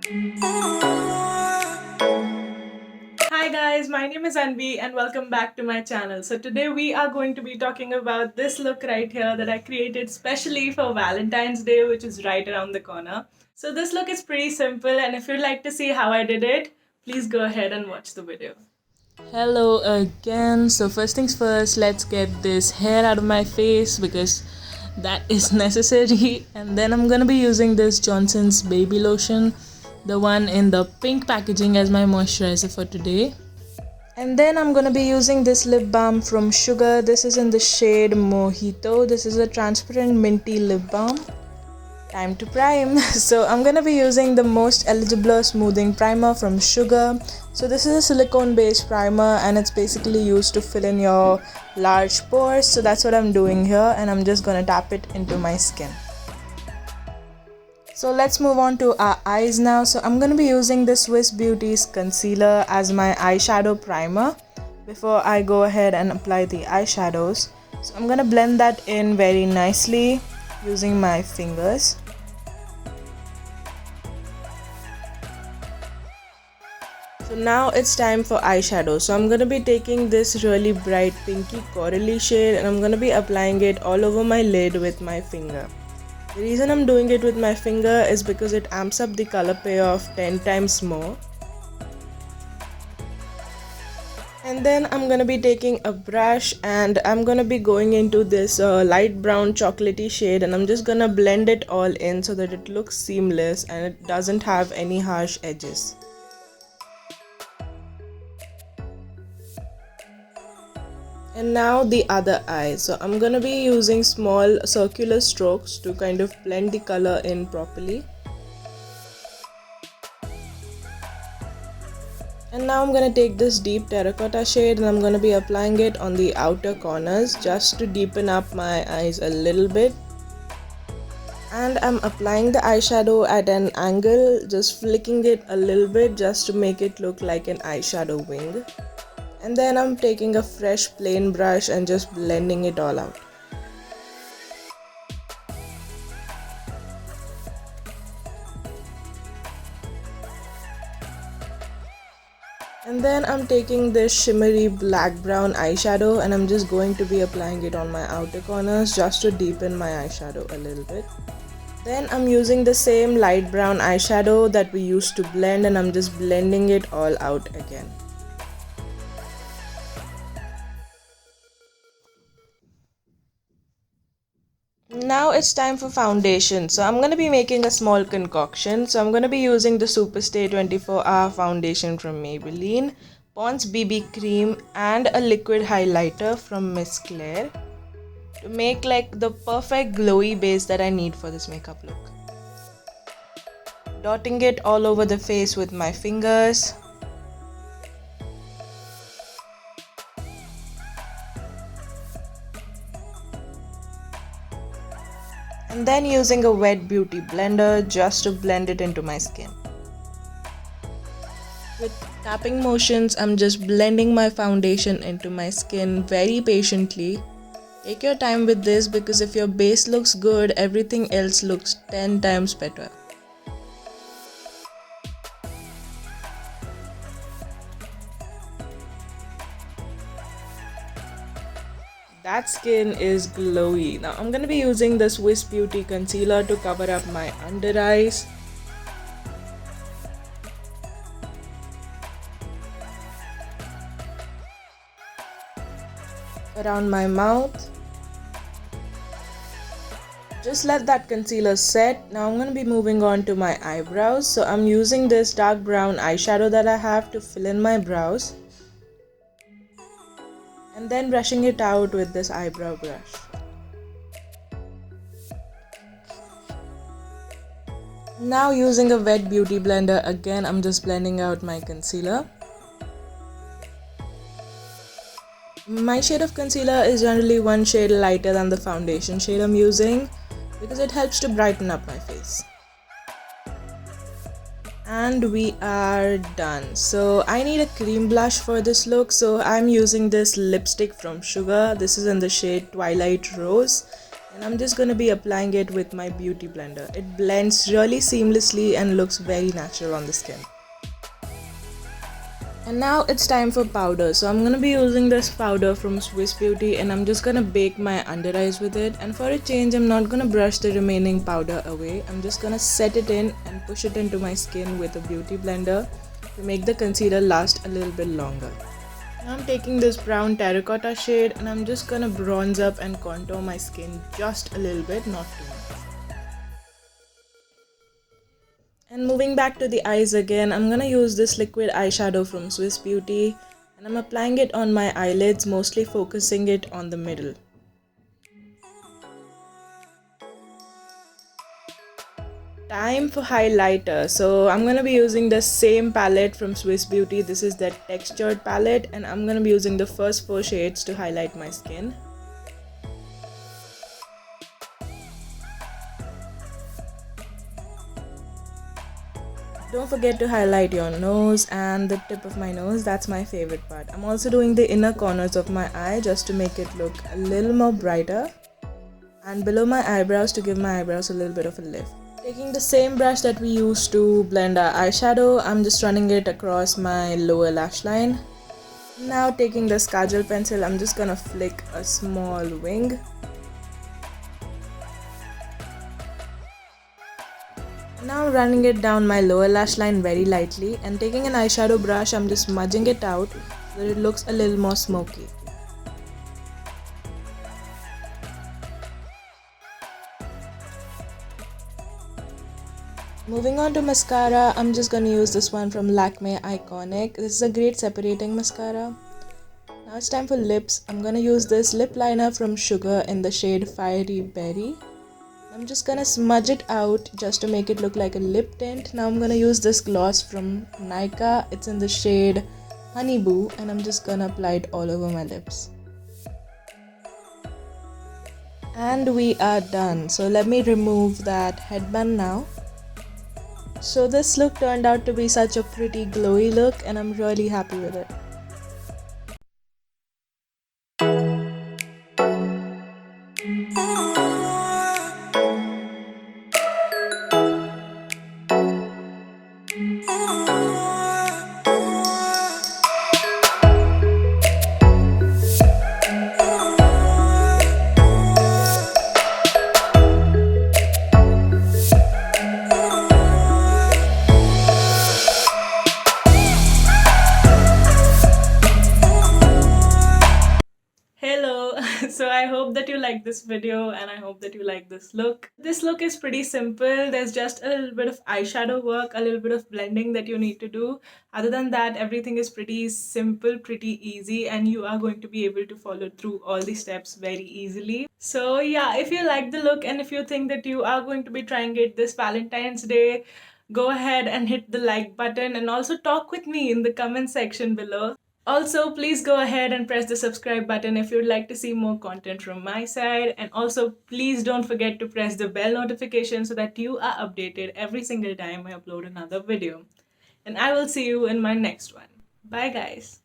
Hi guys, my name is Anvi and welcome back to my channel. So today we are going to be talking about this look right here that I created specially for Valentine's Day, which is right around the corner. So this look is pretty simple, and if you'd like to see how I did it, please go ahead and watch the video. Hello again. So first things first, let's get this hair out of my face because that is necessary. And then I'm gonna be using this Johnson's baby lotion, the one in the pink packaging, as my moisturizer for today. And then I'm gonna be using this lip balm from Sugar. This is in the shade Mojito. This is a transparent minty lip balm. Time to prime. So I'm gonna be using the Most Eligible Smoothing Primer from Sugar. So this is a silicone based primer and it's basically used to fill in your large pores. So that's what I'm doing here, and I'm just gonna tap it into my skin. So let's move on to our eyes now. So I'm gonna be using the Swiss Beauty's concealer as my eyeshadow primer before I go ahead and apply the eyeshadows. So I'm gonna blend that in very nicely using my fingers. So now it's time for eyeshadow. So I'm going to be taking this really bright pinky corally shade and I'm going to be applying it all over my lid with my finger. The reason I'm doing it with my finger is because it amps up the color payoff 10 times more. And then I'm going to be taking a brush and I'm going to be going into this light brown chocolatey shade, and I'm just going to blend it all in so that it looks seamless and it doesn't have any harsh edges. And now the other eye. So I'm going to be using small circular strokes to kind of blend the color in properly. And now I'm going to take this deep terracotta shade and I'm going to be applying it on the outer corners just to deepen up my eyes a little bit. And I'm applying the eyeshadow at an angle, just flicking it a little bit just to make it look like an eyeshadow wing. And then I'm taking a fresh plain brush and just blending it all out. And then I'm taking this shimmery black brown eyeshadow and I'm just going to be applying it on my outer corners just to deepen my eyeshadow a little bit. Then I'm using the same light brown eyeshadow that we used to blend and I'm just blending it all out again. Now it's time for foundation. So I'm going to be making a small concoction. So I'm going to be using the Superstay 24-hour foundation from Maybelline, Pond's BB cream and a liquid highlighter from Miss Claire to make like the perfect glowy base that I need for this makeup look. Dotting it all over the face with my fingers. And then using a wet beauty blender just to blend it into my skin. With tapping motions, I'm just blending my foundation into my skin very patiently. Take your time with this because if your base looks good, everything else looks 10 times better. That skin is glowy. Now I'm going to be using the Swiss Beauty concealer to cover up my under eyes. Around my mouth. Just let that concealer set. Now I'm going to be moving on to my eyebrows. So I'm using this dark brown eyeshadow that I have to fill in my brows. And then brushing it out with this eyebrow brush. Now using a wet beauty blender again, I'm just blending out my concealer. My shade of concealer is generally one shade lighter than the foundation shade I'm using because it helps to brighten up my face. And we are done. So I need a cream blush for this look, so I'm using this lipstick from Sugar. This is in the shade Twilight Rose And I'm just going to be applying it with my beauty blender. It blends really seamlessly and looks very natural on the skin. And now it's time for powder. So I'm going to be using this powder from Swiss Beauty, and I'm just going to bake my under eyes with it. And for a change, I'm not going to brush the remaining powder away. I'm just going to set it in and push it into my skin with a beauty blender to make the concealer last a little bit longer. Now I'm taking this brown terracotta shade, and I'm just going to bronze up and contour my skin just a little bit, not too much. And moving back to the eyes again, I'm gonna use this liquid eyeshadow from Swiss Beauty, and I'm applying it on my eyelids, mostly focusing it on the middle. Time for highlighter. So I'm gonna be using the same palette from Swiss Beauty. This is the textured palette, and I'm gonna be using the first 4 shades to highlight my skin. Don't forget to highlight your nose and the tip of my nose. That's my favorite part. I'm also doing the inner corners of my eye just to make it look a little more brighter, and below my eyebrows to give my eyebrows a little bit of a lift. Taking the same brush that we used to blend our eyeshadow, I'm just running it across my lower lash line. Now taking this kajal pencil, I'm just gonna flick a small wing. Now running it down my lower lash line very lightly, and taking an eyeshadow brush, I'm just smudging it out so that it looks a little more smoky. Moving on to mascara, I'm just going to use this one from Lakme Iconic. This is a great separating mascara. Now it's time for lips. I'm going to use this lip liner from Sugar in the shade Fiery Berry. I'm just gonna smudge it out just to make it look like a lip tint. Now I'm gonna use this gloss from Nykaa. It's in the shade Honey Boo, and I'm just gonna apply it all over my lips. And we are done. So let me remove that headband now. So this look turned out to be such a pretty glowy look, and I'm really happy with it. Hello. So I hope that you like this video, and I hope that you like this look. This look is pretty simple. There's just a little bit of eyeshadow work, a little bit of blending that you need to do. Other than that, everything is pretty simple, pretty easy, and you are going to be able to follow through all the steps very easily. So yeah, if you like the look and if you think that you are going to be trying it this Valentine's Day, go ahead and hit the like button, and also talk with me in the comment section below. Also, please go ahead and press the subscribe button if you'd like to see more content from my side. And also, please don't forget to press the bell notification so that you are updated every single time I upload another video. And I will see you in my next one. Bye, guys.